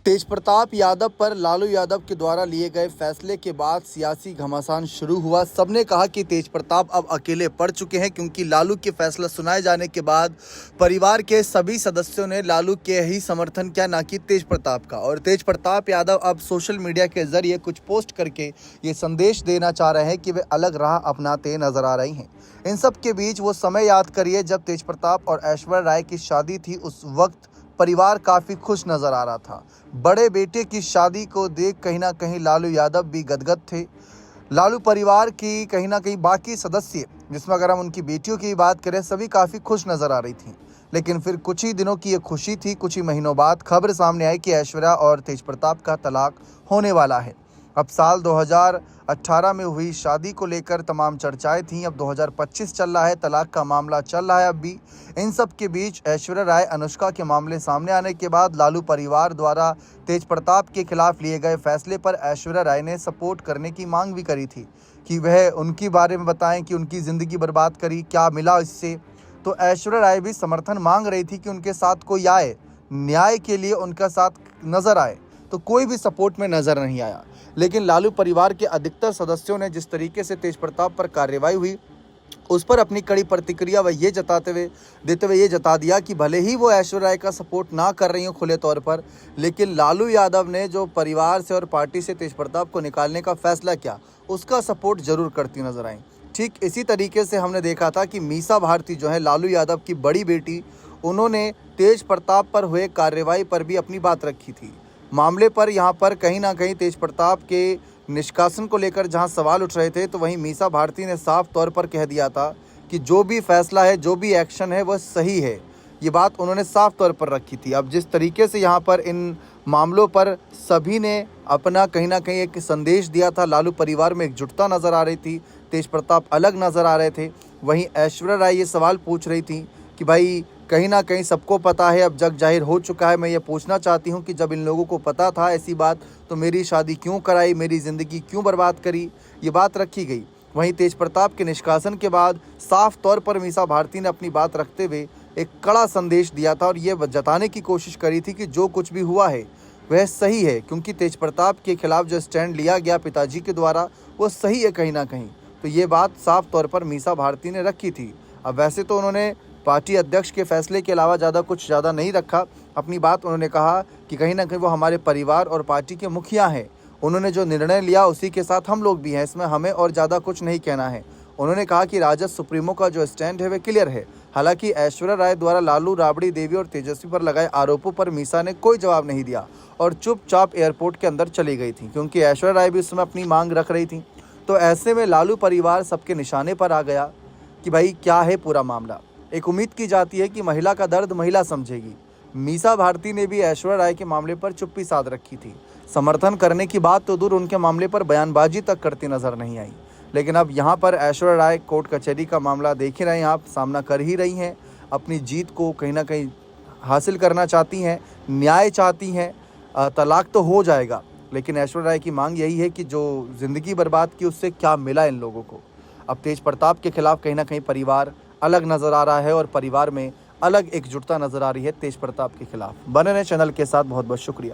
तेजप्रताप यादव पर लालू यादव के द्वारा लिए गए फैसले के बाद सियासी घमासान शुरू हुआ। सबने कहा कि तेजप्रताप अब अकेले पड़ चुके हैं, क्योंकि लालू के फैसला सुनाए जाने के बाद परिवार के सभी सदस्यों ने लालू के ही समर्थन किया, ना कि तेजप्रताप का। और तेजप्रताप यादव अब सोशल मीडिया के जरिए कुछ पोस्ट करके ये संदेश देना चाह रहे हैं कि वे अलग राह अपनाते नजर आ रही हैं। इन सब के बीच वो समय याद करिए जब तेजप्रताप और ऐश्वर्या राय की शादी थी। उस वक्त परिवार काफ़ी खुश नज़र आ रहा था। बड़े बेटे की शादी को देख कहीं ना कहीं लालू यादव भी गदगद थे। लालू परिवार की कहीं ना कहीं बाकी सदस्य, जिसमें अगर हम उनकी बेटियों की बात करें, सभी काफ़ी खुश नज़र आ रही थी। लेकिन फिर कुछ ही दिनों की ये खुशी थी, कुछ ही महीनों बाद खबर सामने आई कि ऐश्वर्या और तेजप्रताप का तलाक होने वाला है। अब साल 2018 में हुई शादी को लेकर तमाम चर्चाएं थीं। अब 2025 चल रहा है, तलाक का मामला चल रहा है। अब भी इन सब के बीच ऐश्वर्या राय अनुष्का के मामले सामने आने के बाद लालू परिवार द्वारा तेजप्रताप के खिलाफ लिए गए फैसले पर ऐश्वर्या राय ने सपोर्ट करने की मांग भी करी थी कि वह उनके बारे में बताएं कि उनकी ज़िंदगी बर्बाद करी, क्या मिला इससे। तो ऐश्वर्या राय भी समर्थन मांग रही थी कि उनके साथ कोई आए, न्याय के लिए उनका साथ नज़र आए। तो कोई भी सपोर्ट में नज़र नहीं आया। लेकिन लालू परिवार के अधिकतर सदस्यों ने जिस तरीके से तेजप्रताप पर कार्रवाई हुई, उस पर अपनी कड़ी प्रतिक्रिया देते हुए ये जता दिया कि भले ही वो ऐश्वर्या राय का सपोर्ट ना कर रही हो खुले तौर पर, लेकिन लालू यादव ने जो परिवार से और पार्टी से तेजप्रताप को निकालने का फैसला किया, उसका सपोर्ट जरूर करती नजर आई। ठीक इसी तरीके से हमने देखा था कि मीसा भारती जो है लालू यादव की बड़ी बेटी, उन्होंने तेजप्रताप पर हुए कार्रवाई पर भी अपनी बात रखी थी। मामले पर यहाँ पर कहीं ना कहीं तेजप्रताप के निष्कासन को लेकर जहाँ सवाल उठ रहे थे, तो वहीं मीसा भारती ने साफ तौर पर कह दिया था कि जो भी फैसला है, जो भी एक्शन है, वह सही है। ये बात उन्होंने साफ तौर पर रखी थी। अब जिस तरीके से यहाँ पर इन मामलों पर सभी ने अपना कहीं ना कहीं एक संदेश दिया था, लालू परिवार में एकजुटता नज़र आ रही थी, तेजप्रताप अलग नज़र आ रहे थे। वहीं ऐश्वर्या राय ये सवाल पूछ रही थी कि भाई कहीं ना कहीं सबको पता है, अब जग जाहिर हो चुका है। मैं ये पूछना चाहती हूँ कि जब इन लोगों को पता था ऐसी बात, तो मेरी शादी क्यों कराई, मेरी ज़िंदगी क्यों बर्बाद करी, ये बात रखी गई। वहीं तेजप्रताप के निष्कासन के बाद साफ तौर पर मीसा भारती ने अपनी बात रखते हुए एक कड़ा संदेश दिया था और ये जताने की कोशिश करी थी कि जो कुछ भी हुआ है वह सही है, क्योंकि तेजप्रताप के खिलाफ जो स्टैंड लिया गया पिताजी के द्वारा, वो सही है कहीं ना कहीं। तो ये बात साफ तौर पर मीसा भारती ने रखी थी। अब वैसे तो उन्होंने पार्टी अध्यक्ष के फैसले के अलावा ज़्यादा नहीं रखा अपनी बात। उन्होंने कहा कि कहीं ना कहीं वो हमारे परिवार और पार्टी के मुखिया हैं, उन्होंने जो निर्णय लिया उसी के साथ हम लोग भी हैं, इसमें हमें और ज़्यादा कुछ नहीं कहना है। उन्होंने कहा कि राजद सुप्रीमो का जो स्टैंड है वह क्लियर है। हालांकि ऐश्वर्या राय द्वारा लालू, राबड़ी देवी और तेजस्वी पर लगाए आरोपों पर मीसा ने कोई जवाब नहीं दिया और चुपचाप एयरपोर्ट के अंदर चली गई थी, क्योंकि ऐश्वर्या राय भी उस समय अपनी मांग रख रही थी। तो ऐसे में लालू परिवार सबके निशाने पर आ गया कि भाई क्या है पूरा मामला। एक उम्मीद की जाती है कि महिला का दर्द महिला समझेगी। मीसा भारती ने भी ऐश्वर्या राय के मामले पर चुप्पी साध रखी थी। समर्थन करने की बात तो दूर, उनके मामले पर बयानबाजी तक करती नजर नहीं आई। लेकिन अब यहाँ पर ऐश्वर्या राय कोर्ट कचहरी का मामला देख ही रहे हैं आप, सामना कर ही रही हैं, अपनी जीत को कहीं ना कहीं हासिल करना चाहती हैं, न्याय चाहती हैं। तलाक तो हो जाएगा, लेकिन ऐश्वर्या राय की मांग यही है कि जो ज़िंदगी बर्बाद की उससे क्या मिला इन लोगों को। अब तेजप्रताप के खिलाफ कहीं ना कहीं परिवार अलग नज़र आ रहा है और परिवार में अलग एकजुटता नज़र आ रही है तेजप्रताप के खिलाफ। बने रहे चैनल के साथ, बहुत बहुत शुक्रिया।